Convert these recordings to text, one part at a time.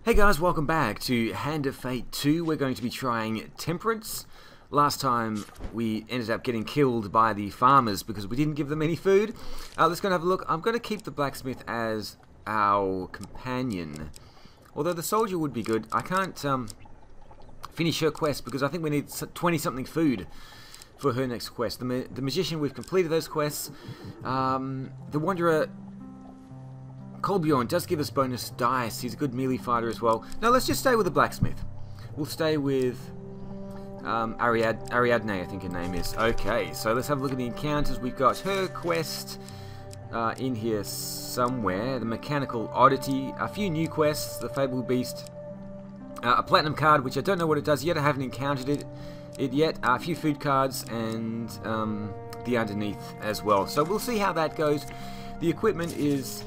Hey guys, welcome back to Hand of Fate 2. We're going to be trying Temperance. Last time we ended up getting killed by the farmers because we didn't give them any food. Let's go and have a look. I'm going to keep the blacksmith as our companion. Although the soldier would be good. I can't finish her quest because I think we need 20 something food for her next quest. The magician, we've completed those quests. The wanderer, Kolbjorn, does give us bonus dice. He's a good melee fighter as well. No, let's just stay with the blacksmith. We'll stay with Ariadne, I think her name is. Okay, so let's have a look at the encounters. We've got her quest in here somewhere. The mechanical oddity, a few new quests, the fabled beast, a platinum card, which I don't know what it does yet. I haven't encountered it yet. A few food cards and the underneath as well. So we'll see how that goes. The equipment is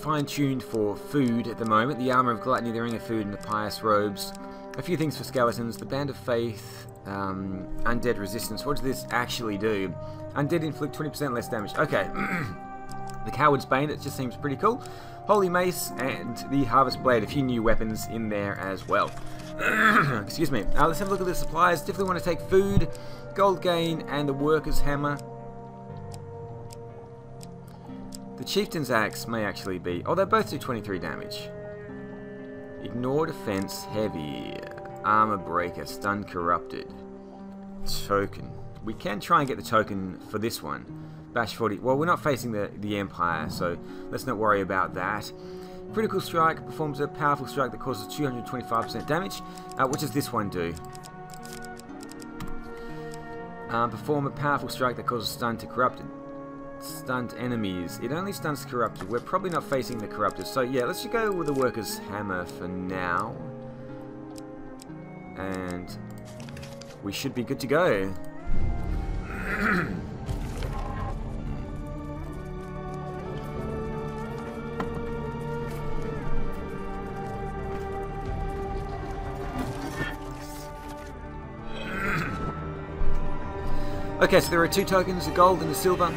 fine-tuned for food at the moment. The armor of gluttony, the ring of food, and the pious robes. A few things for skeletons. The band of faith, undead resistance. What does this actually do? Undead inflict 20% less damage. Okay. The coward's bane, it just seems pretty cool. Holy mace and the harvest blade. A few new weapons in there as well. Excuse me. Let's have a look at the supplies. Definitely want to take food, gold gain, and the worker's hammer. The chieftain's axe may actually be... Oh, they both do 23 damage. Ignore defense, heavy. Armor breaker, stun corrupted. Token. We can try and get the token for this one. Bash 40. Well, we're not facing the Empire, so let's not worry about that. Critical strike performs a powerful strike that causes 225% damage. What does this one do? Perform a powerful strike that causes stun to corrupted. Stunned enemies. It only stuns corrupted. We're probably not facing the corrupted. So yeah, let's just go with the worker's hammer for now. And we should be good to go. Okay, so there are two tokens, the gold and the silver.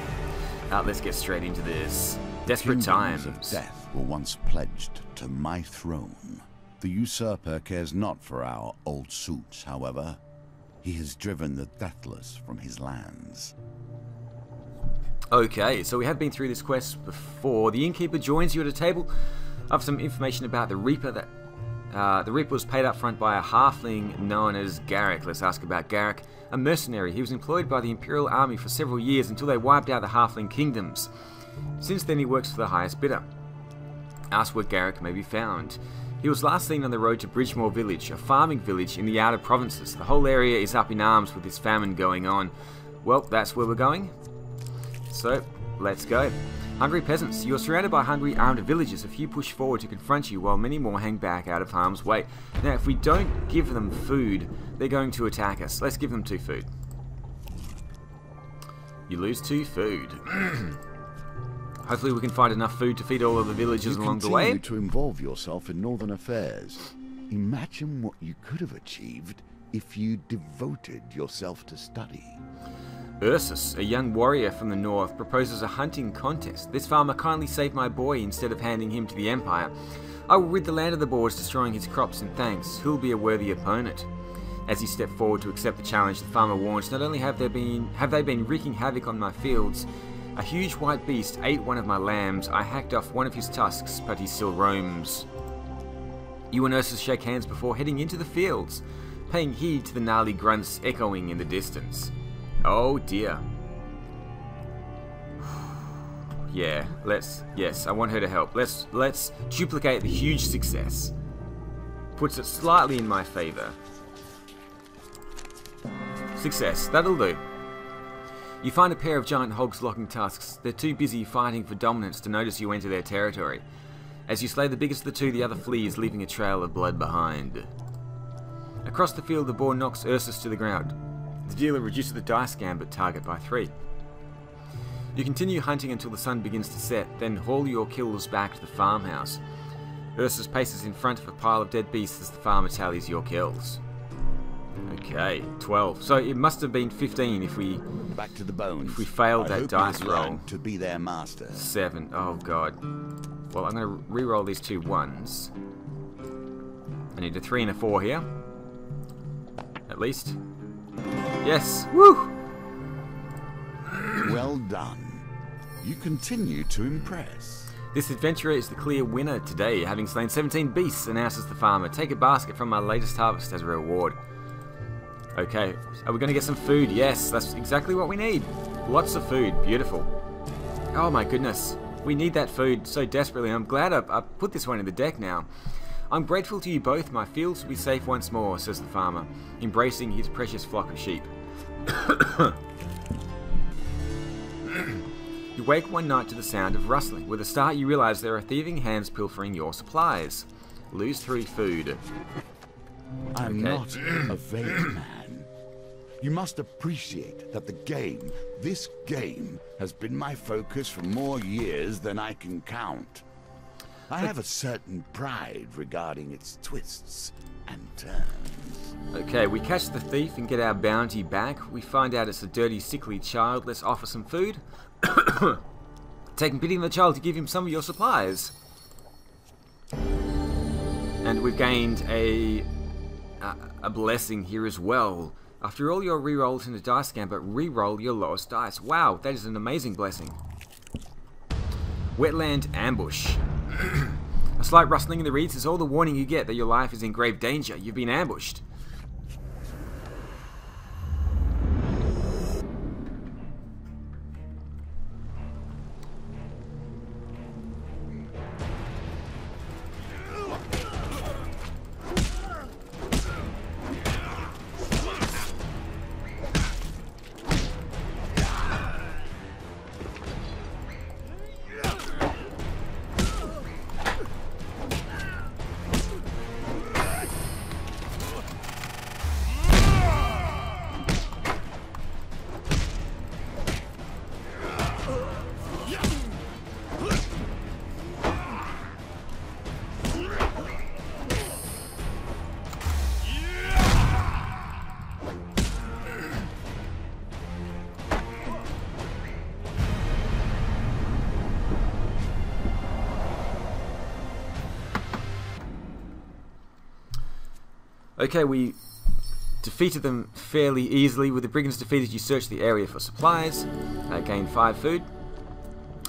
Let's get straight into this. Desperate times. Of death were once pledged to my throne. The usurper cares not for our old suits, however. He has driven the deathless from his lands. Okay, so we have been through this quest before. The innkeeper joins you at a table. I have some information about the Reaper. The Reaper was paid up front by a halfling known as Garrick. Let's ask about Garrick. A mercenary, he was employed by the Imperial Army for several years until they wiped out the halfling kingdoms. Since then he works for the highest bidder. Ask where Garrick may be found. He was last seen on the road to Bridgemore Village, a farming village in the outer provinces. The whole area is up in arms with this famine going on. Well, that's where we're going. So, let's go. Hungry peasants. You are surrounded by hungry armed villagers. A few push forward to confront you while many more hang back out of harm's way. Now, if we don't give them food, they're going to attack us. Let's give them 2 food. You lose 2 food. Hopefully we can find enough food to feed all of the villagers along the way. You continue to involve yourself in northern affairs. Imagine what you could have achieved if you devoted yourself to study. Ursus, a young warrior from the north, proposes a hunting contest. This farmer kindly saved my boy instead of handing him to the Empire. I will rid the land of the boars, destroying his crops in thanks. Who'll be a worthy opponent? As he stepped forward to accept the challenge, the farmer warns, not only have they been wreaking havoc on my fields, a huge white beast ate one of my lambs. I hacked off one of his tusks, but he still roams. You and Ursus shake hands before heading into the fields, paying heed to the gnarly grunts echoing in the distance. Oh dear. Yeah, yes, I want her to help. Let's duplicate the huge success. Puts it slightly in my favor. Success, that'll do. You find a pair of giant hogs locking tusks. They're too busy fighting for dominance to notice you enter their territory. As you slay the biggest of the two, the other flees, leaving a trail of blood behind. Across the field, the boar knocks Ursus to the ground. The dealer reduces the dice gambit target by 3. You continue hunting until the sun begins to set, then haul your kills back to the farmhouse. Ursus paces in front of a pile of dead beasts as the farmer tallies your kills. Okay, 12. So it must have been 15 if we back to the bones. If we failed that dice roll. To be their master. 7. Oh god. Well, I'm going to re-roll these 2 1s. I need a 3 and a 4 here. At least. Yes! Woo! Well done. You continue to impress. This adventurer is the clear winner today, having slain 17 beasts, announces the farmer. Take a basket from my latest harvest as a reward. Okay, are we going to get some food? Yes, that's exactly what we need. Lots of food. Beautiful. Oh my goodness. We need that food so desperately. I'm glad I put this one in the deck now. I'm grateful to you both. My fields will be safe once more, says the farmer, embracing his precious flock of sheep. You wake one night to the sound of rustling. With a start, you realize there are thieving hands pilfering your supplies. Lose 3 food. I'm not a vague man. You must appreciate that this game, has been my focus for more years than I can count. I have a certain pride regarding its twists and turns. Okay, we catch the thief and get our bounty back. We find out it's a dirty, sickly child. Let's offer some food. Taking pity on the child to give him some of your supplies. And we've gained a blessing here as well. After all your rerolls in the dice scamper, reroll your lowest dice. Wow, that is an amazing blessing. Wetland ambush. A slight rustling in the reeds is all the warning you get that your life is in grave danger. You've been ambushed. Okay, we defeated them fairly easily. With the brigands defeated, you search the area for supplies. Gain 5 food.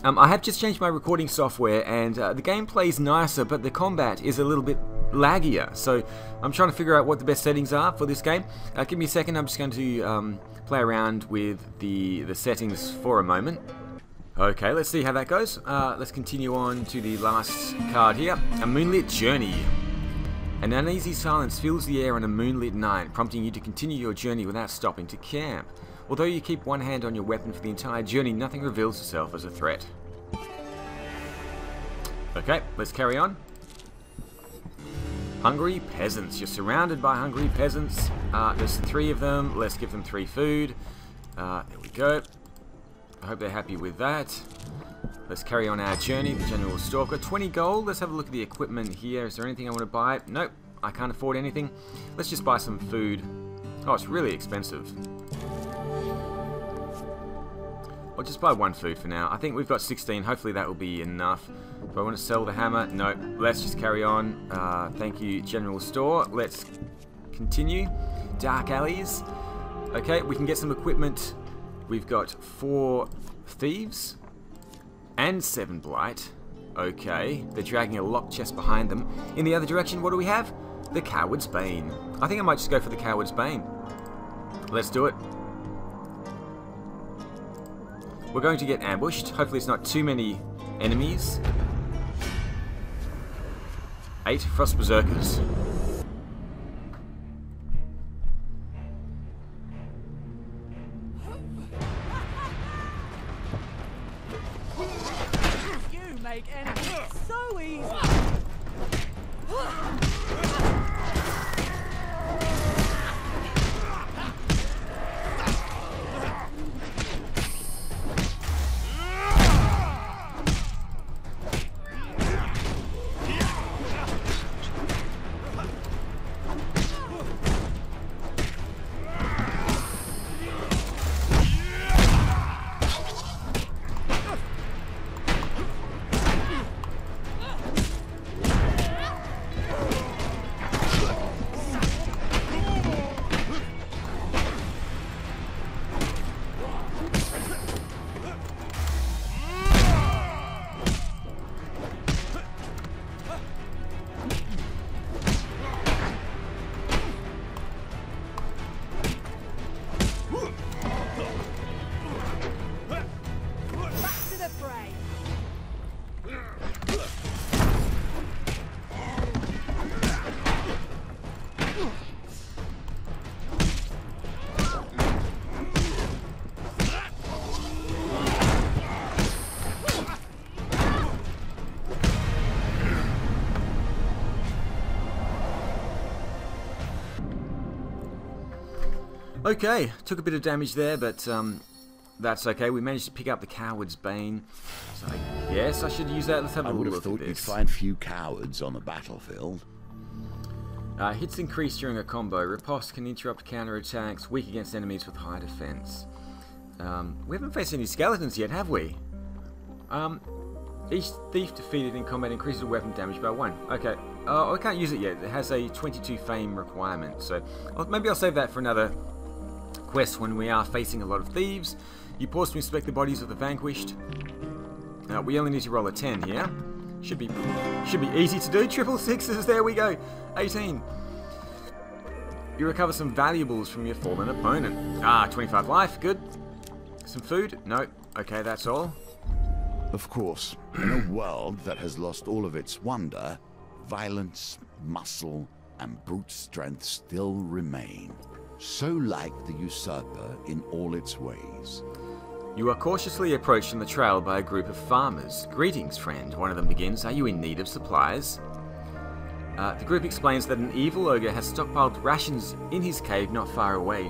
I have just changed my recording software, and the game plays nicer, but the combat is a little bit laggier. So I'm trying to figure out what the best settings are for this game. Give me a second. I'm just going to play around with the settings for a moment. Okay, let's see how that goes. Let's continue on to the last card here. A moonlit journey. An uneasy silence fills the air on a moonlit night, prompting you to continue your journey without stopping to camp. Although you keep one hand on your weapon for the entire journey, nothing reveals itself as a threat. Okay, let's carry on. Hungry peasants. You're surrounded by hungry peasants. There's 3 of them. Let's give them 3 food. There we go. I hope they're happy with that. Let's carry on our journey. The General Stalker. 20 gold. Let's have a look at the equipment here. Is there anything I want to buy? Nope. I can't afford anything. Let's just buy some food. Oh, it's really expensive. I'll just buy 1 food for now. I think we've got 16. Hopefully that will be enough. Do I want to sell the hammer? No. Let's just carry on. Thank you, General Store. Let's continue. Dark alleys. Okay, we can get some equipment. We've got 4 thieves. And 7 blight. Okay, they're dragging a locked chest behind them. In the other direction, what do we have? The Coward's Bane. I think I might just go for the Coward's Bane. Let's do it. We're going to get ambushed. Hopefully it's not too many enemies. 8 Frost Berserkers. Make enemies so easy. Okay, took a bit of damage there, but that's okay. We managed to pick up the Coward's Bane. So yes, I should use that. Let's have a I would look have thought at you'd this. find few cowards on the battlefield. Hits increase during a combo. Riposte can interrupt counter-attacks. Weak against enemies with high defense. We haven't faced any skeletons yet, have we? Each thief defeated in combat increases weapon damage by 1. Okay. I can't use it yet. It has a 22 fame requirement. So maybe I'll save that for another quest when we are facing a lot of thieves. You pause to inspect the bodies of the vanquished. We only need to roll a 10 here. Should be easy to do. Triple sixes. There we go. 18. You recover some valuables from your fallen opponent. 25 life. Good. Some food? No. Okay, that's all. Of course, in a world that has lost all of its wonder, violence, muscle, and brute strength still remain. So like the usurper in all its ways. You are cautiously approached on the trail by a group of farmers. Greetings, friend. One of them begins. Are you in need of supplies? The group explains that an evil ogre has stockpiled rations in his cave not far away.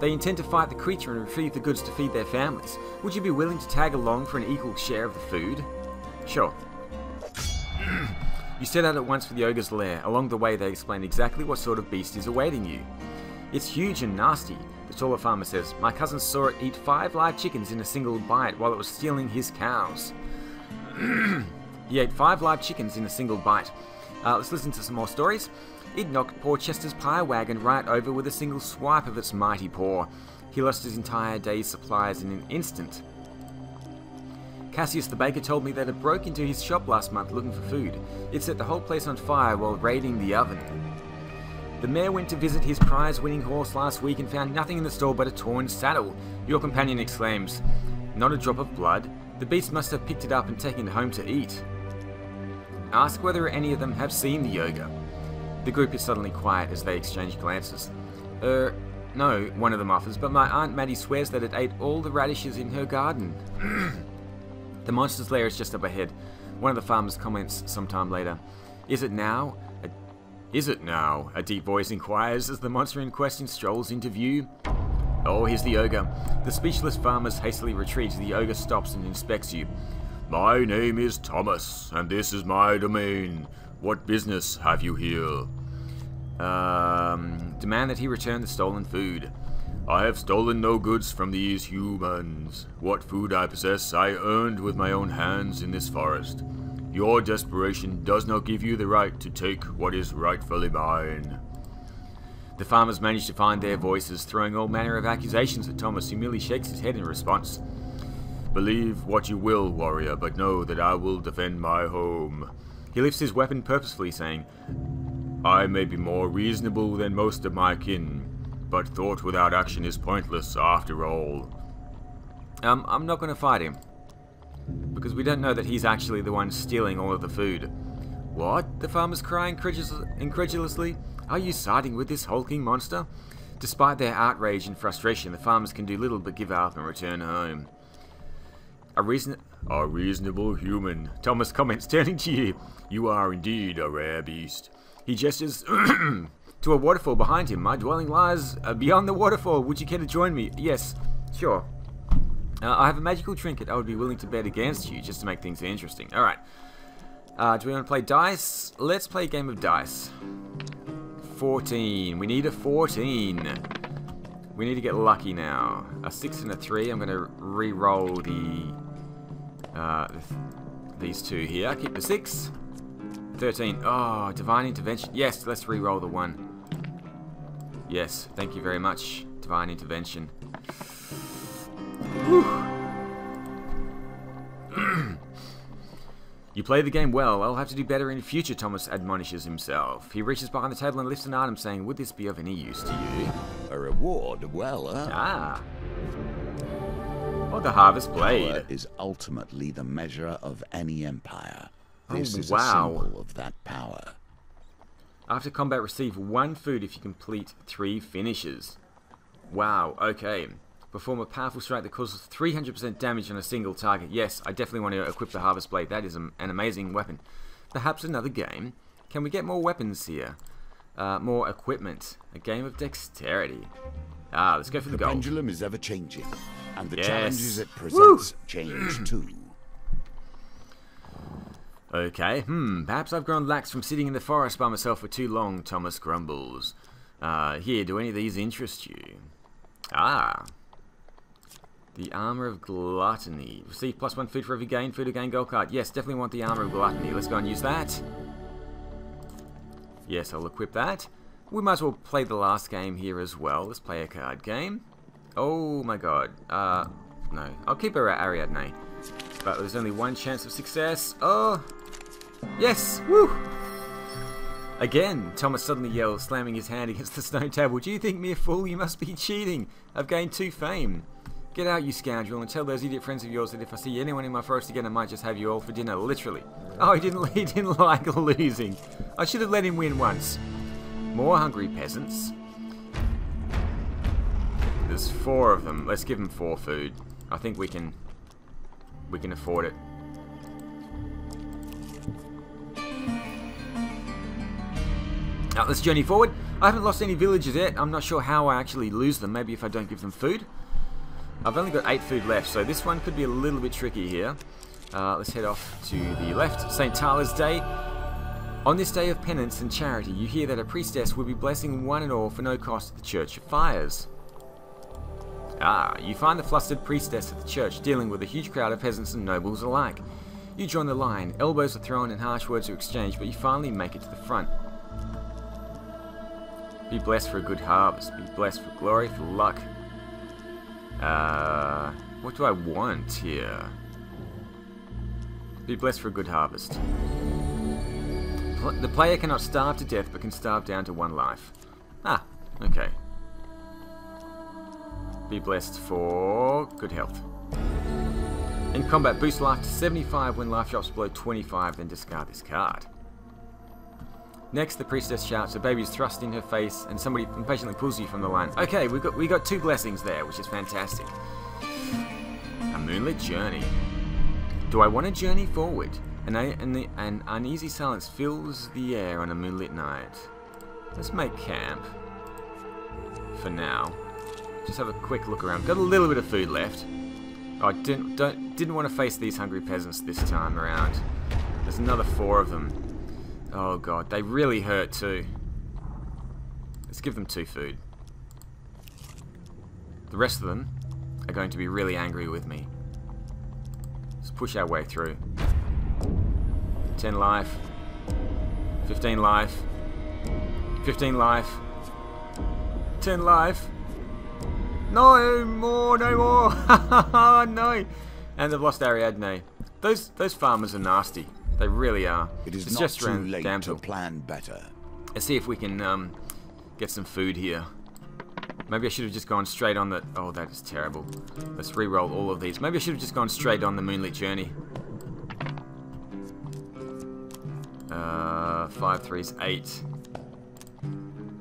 They intend to fight the creature and retrieve the goods to feed their families. Would you be willing to tag along for an equal share of the food? Sure. You set out at once for the ogre's lair. Along the way, they explain exactly what sort of beast is awaiting you. It's huge and nasty, the taller farmer says. My cousin saw it eat 5 live chickens in a single bite while it was stealing his cows. He ate 5 live chickens in a single bite. Let's listen to some more stories. It knocked poor Chester's pie wagon right over with a single swipe of its mighty paw. He lost his entire day's supplies in an instant. Cassius the baker told me that it broke into his shop last month looking for food. It set the whole place on fire while raiding the oven. The mayor went to visit his prize-winning horse last week and found nothing in the store but a torn saddle. Your companion exclaims, "Not a drop of blood. The beast must have picked it up and taken it home to eat." Ask whether any of them have seen the ogre. The group is suddenly quiet as they exchange glances. No, one of them offers, but my Aunt Maddie swears that it ate all the radishes in her garden. The monster's lair is just up ahead. One of the farmers comments sometime later. Is it now? A deep voice inquires as the monster in question strolls into view. Oh, here's the ogre. The speechless farmers hastily retreat. The ogre stops and inspects you. My name is Thomas, and this is my domain. What business have you here? Demand that he return the stolen food. I have stolen no goods from these humans. What food I possess I earned with my own hands in this forest. Your desperation does not give you the right to take what is rightfully mine. The farmers manage to find their voices, throwing all manner of accusations at Thomas, who merely shakes his head in response. Believe what you will, warrior, but know that I will defend my home. He lifts his weapon purposefully, saying, I may be more reasonable than most of my kin, but thought without action is pointless after all. I'm not going to fight him, because we don't know that he's actually the one stealing all of the food. What? The farmers cry incredulously. Are you siding with this hulking monster? Despite their outrage and frustration, the farmers can do little but give up and return home. A reasonable human, Thomas comments, turning to you. You are indeed a rare beast. He gestures to a waterfall behind him. My dwelling lies beyond the waterfall. Would you care to join me? Yes, sure. I have a magical trinket I would be willing to bet against you, just to make things interesting. Alright. Do we want to play dice? Let's play a game of dice. 14. We need a 14. We need to get lucky now. A 6 and a 3. I'm going to re-roll these two here. Keep the 6. 13. Oh, divine intervention. Yes, let's re-roll the 1. Yes, thank you very much. Divine intervention. Whew. You play the game well. I'll have to do better in future, Thomas admonishes himself. He reaches behind the table and lifts an item, saying, would this be of any use to you? A reward? Well, Ah. Oh, the Harvest Blade. Power is ultimately the measure of any empire. This is wow. a symbol of that power. After combat, receive 1 food if you complete 3 finishes. Wow, okay. Perform a powerful strike that causes 300% damage on a single target. Yes, I definitely want to equip the Harvest Blade. That is an amazing weapon. Perhaps another game. Can we get more weapons here? More equipment. A game of dexterity. Ah, let's go for the The gold. pendulum is ever changing, and the Yes. challenges it presents change too. Okay, perhaps I've grown lax from sitting in the forest by myself for too long, Thomas grumbles. Here, do any of these interest you? Ah. The Armor of Gluttony. Receive +1 food for every gain food or gain gold card. Yes, definitely want the Armor of Gluttony. Let's go and use that. Yes, I'll equip that. We might as well play the last game here as well. Let's play a card game. Oh my god. No. I'll keep her at Ariadne. But there's only one chance of success. Oh! Yes! Woo! Again, Thomas suddenly yells, slamming his hand against the stone table. Do you think me a fool? You must be cheating. I've gained 2 fame. Get out, you scoundrel, and tell those idiot friends of yours that if I see anyone in my forest again, I might just have you all for dinner, literally. Oh, he didn't like losing. I should have let him win once. More hungry peasants. There's 4 of them. Let's give them 4 food. I think we can afford it. Now, let's journey forward. I haven't lost any villagers yet. I'm not sure how I actually lose them. Maybe if I don't give them food. I've only got 8 food left, so this one could be a little bit tricky here. Let's head off to the left. St. Tyler's Day. On this day of penance and charity, you hear that a priestess will be blessing one and all for no cost at the church of fires. Ah, you find the flustered priestess at the church dealing with a huge crowd of peasants and nobles alike. You join the line, elbows are thrown and harsh words are exchanged, but you finally make it to the front. Be blessed for a good harvest. Be blessed for glory, for luck. What do I want here? Be blessed for a good harvest. The player cannot starve to death, but can starve down to 1 life. Ah, okay. Be blessed for good health. In combat, boost life to 75 when life drops below 25, then discard this card. Next, the priestess shouts, a baby is thrust in her face, and somebody impatiently pulls you from the line. Okay, we got 2 blessings there, which is fantastic. A moonlit journey. Do I want to journey forward? An uneasy silence fills the air on a moonlit night. Let's make camp. For now. Just have a quick look around. Got a little bit of food left. Oh, I didn't want to face these hungry peasants this time around. There's another 4 of them. Oh god, they really hurt too. Let's give them 2 food. The rest of them are going to be really angry with me. Let's push our way through. 10 life. 15 life. 15 life. 10 life. No more, no more. No. And they've lost Ariadne. Those farmers are nasty. They really are. It is it's not just too late damsel. to plan better. Let's see if we can get some food here. Maybe I should have just gone straight on the... Oh, that is terrible. Let's re-roll all of these. Maybe I should have just gone straight on the moonlit journey. 5 3's 8.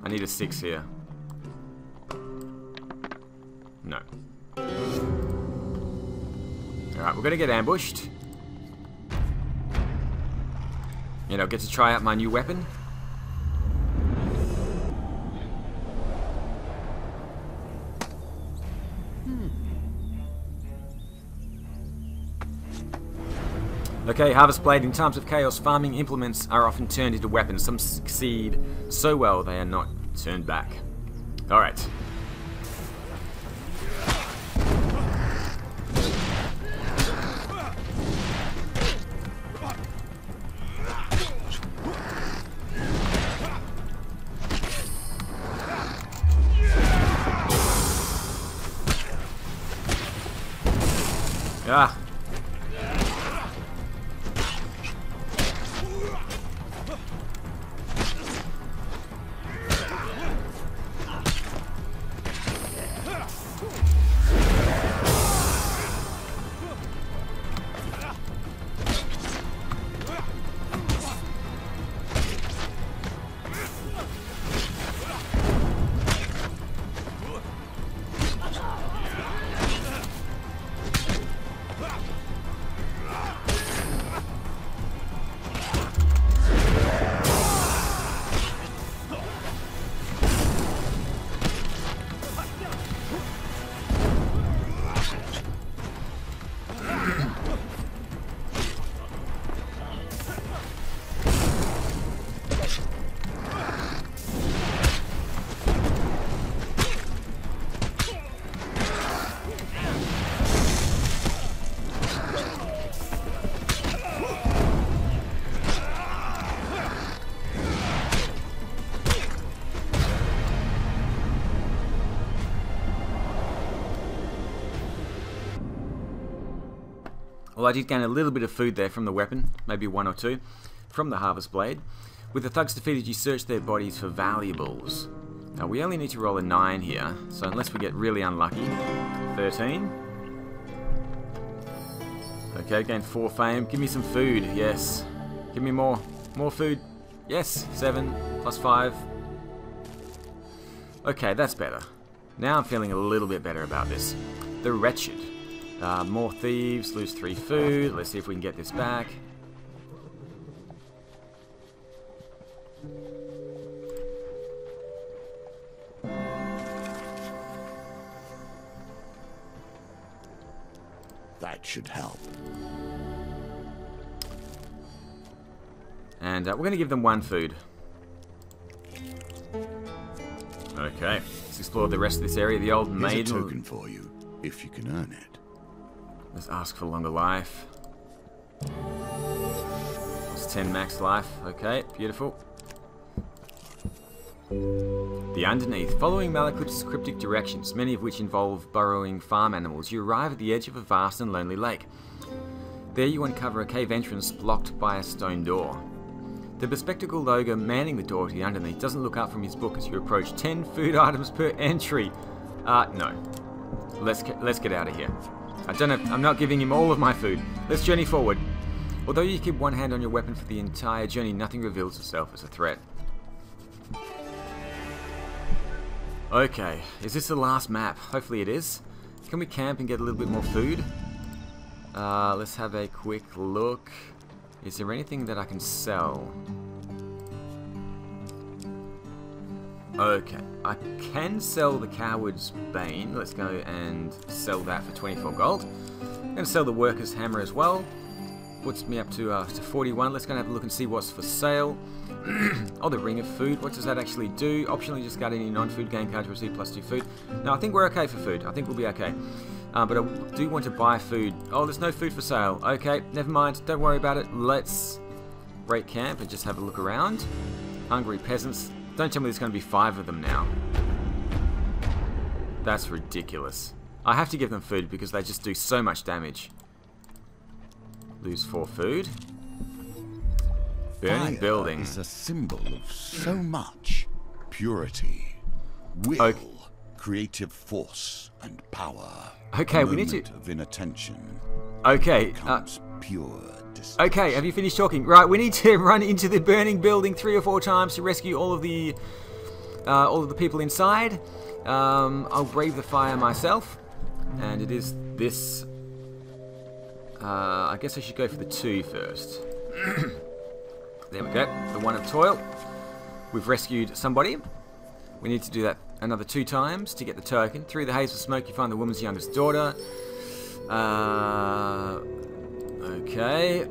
I need a 6 here. No. Alright, we're gonna get ambushed. You know, get to try out my new weapon. Okay, Harvest Blade. In times of chaos, farming implements are often turned into weapons. Some succeed so well they are not turned back. Alright. Ah. Well, I did gain a little bit of food there from the weapon, maybe 1 or 2, from the Harvest Blade. With the thugs defeated, you search their bodies for valuables. Now, we only need to roll a 9 here, so unless we get really unlucky. 13. Okay, gain 4 fame. Give me some food, yes. Give me more. More food. Yes, 7 plus 5. Okay, that's better. Now I'm feeling a little bit better about this. The Wretched. More thieves, lose 3 food. Let's see if we can get this back. That should help. And we're going to give them 1 food. Okay, let's explore the rest of this area. The old Here's maiden. a token for you, if you can earn it. Let's ask for longer life. It's 10 max life. Okay, beautiful. The Underneath. Following Malekith's cryptic directions, many of which involve burrowing farm animals, you arrive at the edge of a vast and lonely lake. There you uncover a cave entrance blocked by a stone door. The bespectacled ogre manning the door to the Underneath doesn't look up from his book as you approach. 10 food items per entry. No. Let's get out of here. I'm not giving him all of my food. Let's journey forward. Although you keep one hand on your weapon for the entire journey, nothing reveals itself as a threat. Okay, is this the last map? Hopefully it is. Can we camp and get a little bit more food? Let's have a quick look. Is there anything that I can sell? Okay, I can sell the Coward's Bane. Let's go and sell that for 24 gold. I'm going to sell the Worker's Hammer as well. Puts me up to 41. Let's go and have a look and see what's for sale. Oh, the Ring of Food. What does that actually do? Optionally discard any non-food game cards, receive +2 food. No, I think we're okay for food. I think we'll be okay. But I do want to buy food. Oh, there's no food for sale. Okay, never mind. Don't worry about it. Let's break camp and just have a look around. Hungry peasants. Don't tell me there's going to be 5 of them now. That's ridiculous. I have to give them food because they just do so much damage. Lose 4 food. Burning Fire building. is a symbol of so much. Purity, will, Okay. creative force, and power. Okay, we need to... Of inattention Okay, becomes pure destruction. okay, have you finished talking? Right, we need to run into the burning building 3 or 4 times to rescue all of the people inside. I'll brave the fire myself, and it is this. I guess I should go for the 2 first. There we go, the 1 of toil. We've rescued somebody. We need to do that another 2 times to get the token. Through the haze of smoke, you find the woman's youngest daughter. Okay.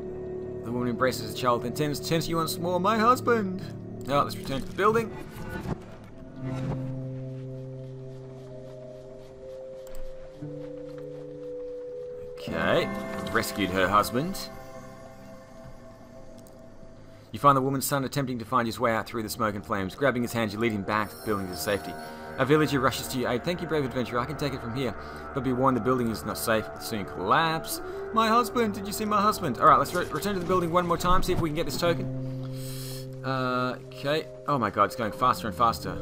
The woman embraces the child and turns to you once more. My husband! Now, let's return to the building. Okay. Rescued her husband. You find the woman's son attempting to find his way out through the smoke and flames. Grabbing his hand, you lead him back to the building to safety. A villager rushes to your aid. Thank you, brave adventurer. I can take it from here. But be warned, the building is not safe. It will soon collapse. My husband! Did you see my husband? Alright, let's return to the building one more time, see if we can get this token. Okay. Oh my god, it's going faster and faster.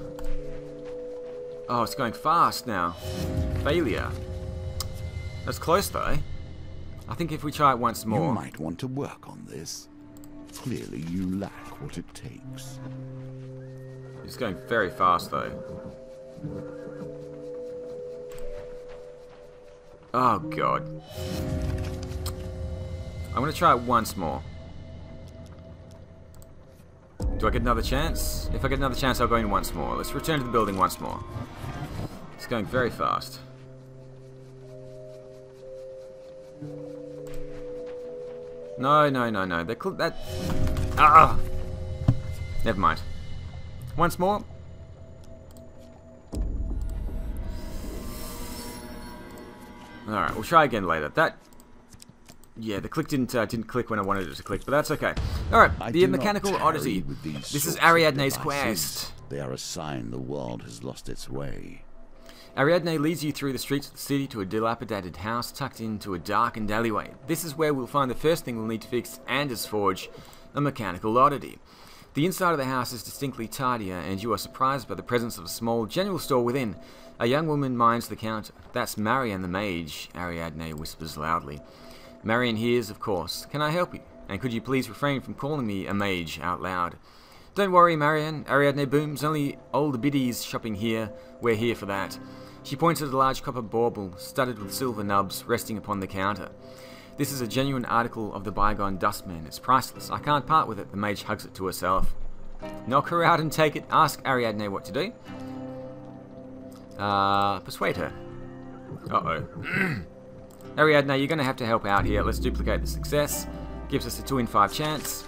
Oh, it's going fast now. Failure. That's close, though. I think if we try it once more... You might want to work on this. Clearly you lack what it takes. It's going very fast, though. Oh, God. I'm going to try it once more. Do I get another chance? If I get another chance, I'll go in once more. Let's return to the building once more. It's going very fast. No, no, no, no. That... Ah! Never mind. Once more. Alright, we'll try again later. That... Yeah, the click didn't click when I wanted it to click, but that's okay. Alright, the Mechanical Odyssey. This is Ariadne's quest. They are a sign the world has lost its way. Ariadne leads you through the streets of the city to a dilapidated house tucked into a darkened alleyway. This is where we'll find the first thing we'll need to fix Anders' forge, a mechanical oddity. The inside of the house is distinctly tidier, and you are surprised by the presence of a small general store within. A young woman minds the counter. That's Marianne the mage, Ariadne whispers loudly. Marianne hears, of course. Can I help you? And could you please refrain from calling me a mage out loud? Don't worry, Marianne, Ariadne booms. Only old biddies shopping here. We're here for that. She points at a large copper bauble, studded with silver nubs, resting upon the counter. This is a genuine article of the bygone dustman. It's priceless. I can't part with it. The mage hugs it to herself. Knock her out and take it. Ask Ariadne what to do. Persuade her. Uh-oh. Ariadne, you're going to have to help out here. Let's duplicate the success. Gives us a 2 in 5 chance.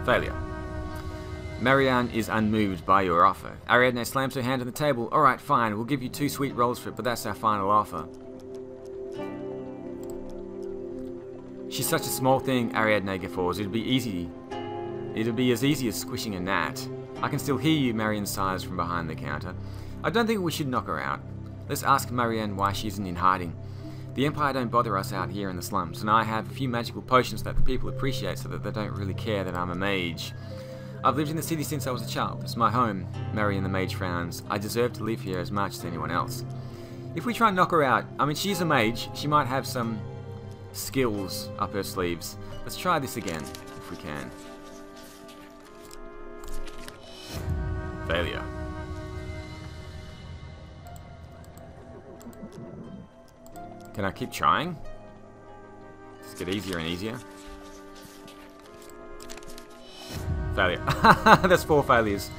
Failure. Marianne is unmoved by your offer. Ariadne slams her hand on the table. Alright, fine. We'll give you 2 sweet rolls for it, but that's our final offer. She's such a small thing, Ariadne guffaws. It'd be as easy as squishing a gnat. I can still hear you, Marianne sighs from behind the counter. I don't think we should knock her out. Let's ask Marianne why she isn't in hiding. The Empire don't bother us out here in the slums, and I have a few magical potions that the people appreciate so that they don't really care that I'm a mage. I've lived in the city since I was a child. It's my home. Marianne the mage frowns. I deserve to live here as much as anyone else. If we try and knock her out, I mean, she's a mage. She might have some skills up her sleeves. Let's try this again, if we can. Failure. Can I keep trying? Just get easier and easier. Failure. That's 4 failures.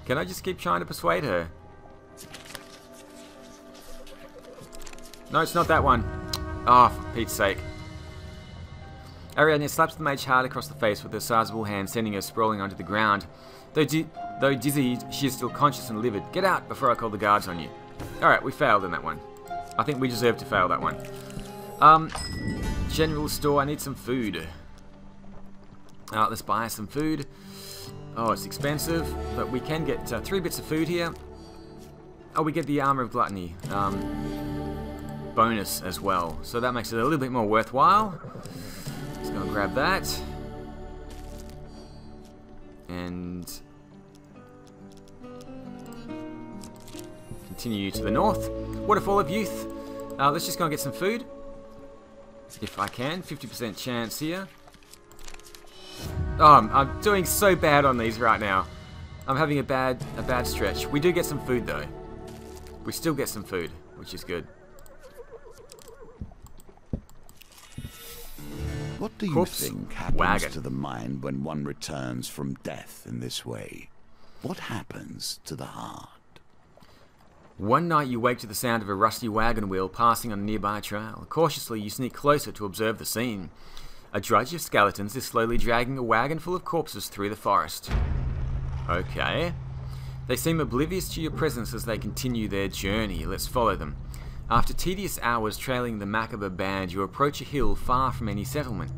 Can I just keep trying to persuade her? No, it's not that one. Oh, for Pete's sake. Ariadne slaps the mage hard across the face with her sizable hand, sending her sprawling onto the ground. Though dizzied, she is still conscious and livid. Get out before I call the guards on you. Alright, we failed in that one. I think we deserve to fail that one. General store, I need some food. Let's buy some food. Oh, it's expensive, but we can get 3 bits of food here. Oh, we get the Armor of Gluttony bonus as well, so that makes it a little bit more worthwhile. Let's go and grab that. And continue to the north. Waterfall of Youth. Let's just go and get some food. If I can. 50% chance here. Oh, I'm doing so bad on these right now. I'm having a bad stretch. We do get some food though. We still get some food, which is good. What do you think happens to the mind when one returns from death in this way? What happens to the heart? One night you wake to the sound of a rusty wagon wheel passing on a nearby trail. Cautiously you sneak closer to observe the scene. A drudge of skeletons is slowly dragging a wagon full of corpses through the forest. Okay. They seem oblivious to your presence as they continue their journey. Let's follow them. After tedious hours trailing the macabre band, you approach a hill far from any settlement.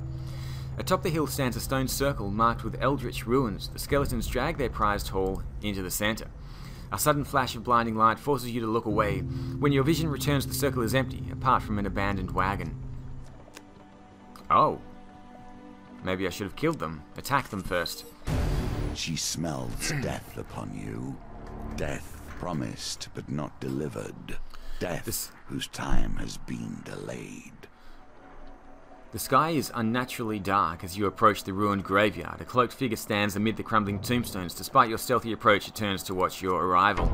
Atop the hill stands a stone circle marked with eldritch ruins. The skeletons drag their prized haul into the center. A sudden flash of blinding light forces you to look away. When your vision returns, the circle is empty, apart from an abandoned wagon. Oh. Maybe I should have killed them. Attack them first. She smells death upon you. Death promised but not delivered. Death whose time has been delayed. The sky is unnaturally dark as you approach the ruined graveyard. A cloaked figure stands amid the crumbling tombstones. Despite your stealthy approach, it turns to watch your arrival.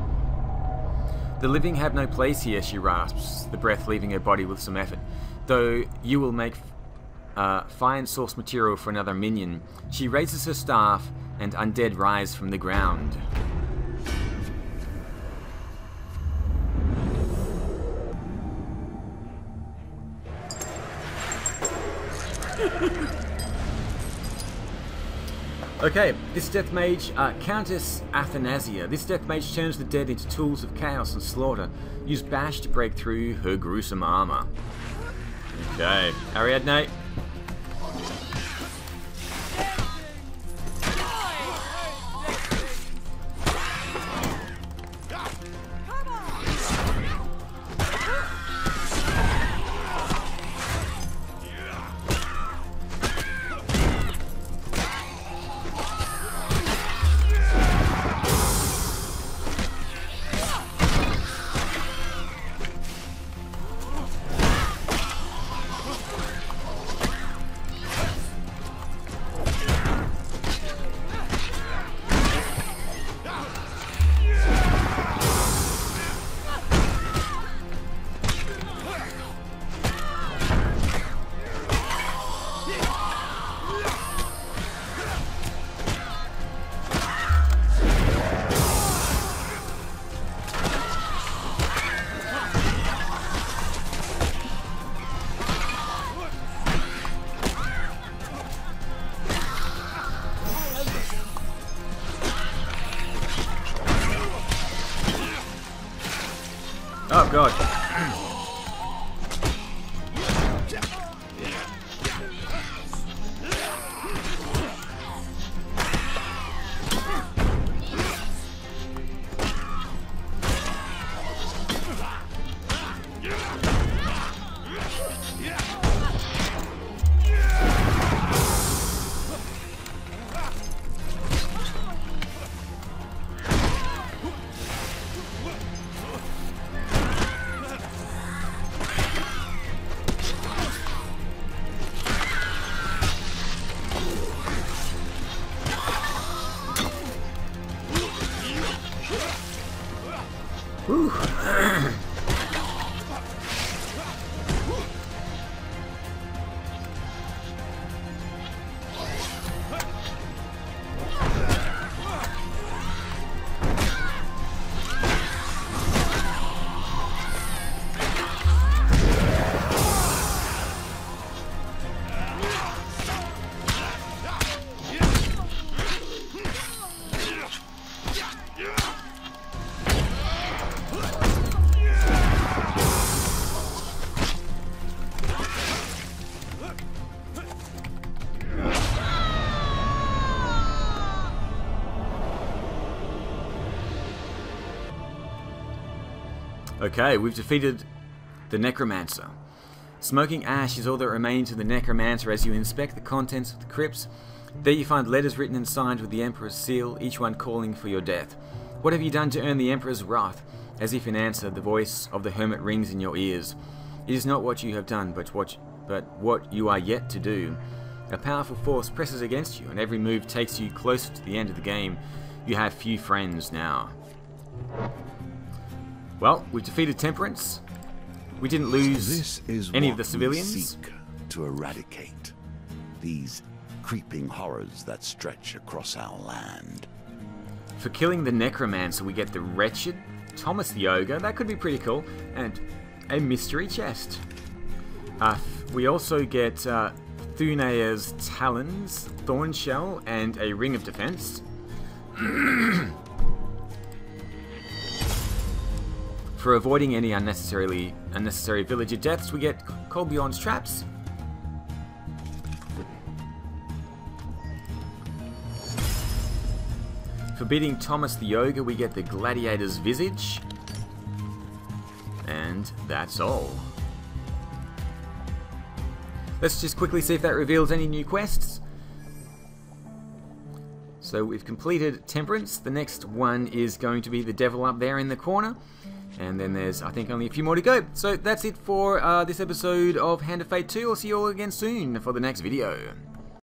The living have no place here, she rasps, the breath leaving her body with some effort. Though you will make fine source material for another minion. She raises her staff, and undead rise from the ground. Okay, this death mage, Countess Athanasia. This death mage turns the dead into tools of chaos and slaughter. Use bash to break through her gruesome armor. Okay, Ariadne. god. Whew. Okay, we've defeated the Necromancer. Smoking ash is all that remains of the Necromancer as you inspect the contents of the crypts. There you find letters written and signed with the Emperor's seal, each one calling for your death. What have you done to earn the Emperor's wrath? As if in answer, the voice of the hermit rings in your ears. It is not what you have done, but what you are yet to do. A powerful force presses against you, and every move takes you closer to the end of the game. You have few friends now. Well, we defeated Temperance. We didn't lose any of the civilians. We seek to eradicate these creeping horrors that stretch across our land. For killing the Necromancer, we get the Wretched, Thomas the Ogre, that could be pretty cool, and a mystery chest. We also get Thunea's Talons, Thorn Shell, and a Ring of Defense. For avoiding any unnecessary villager deaths, we get Colbion's Traps. For beating Thomas the Ogre, we get the Gladiator's Visage. And that's all. Let's just quickly see if that reveals any new quests. So we've completed Temperance. The next one is going to be the devil up there in the corner. And then there's, I think, only a few more to go. So that's it for this episode of Hand of Fate 2. I'll see you all again soon for the next video.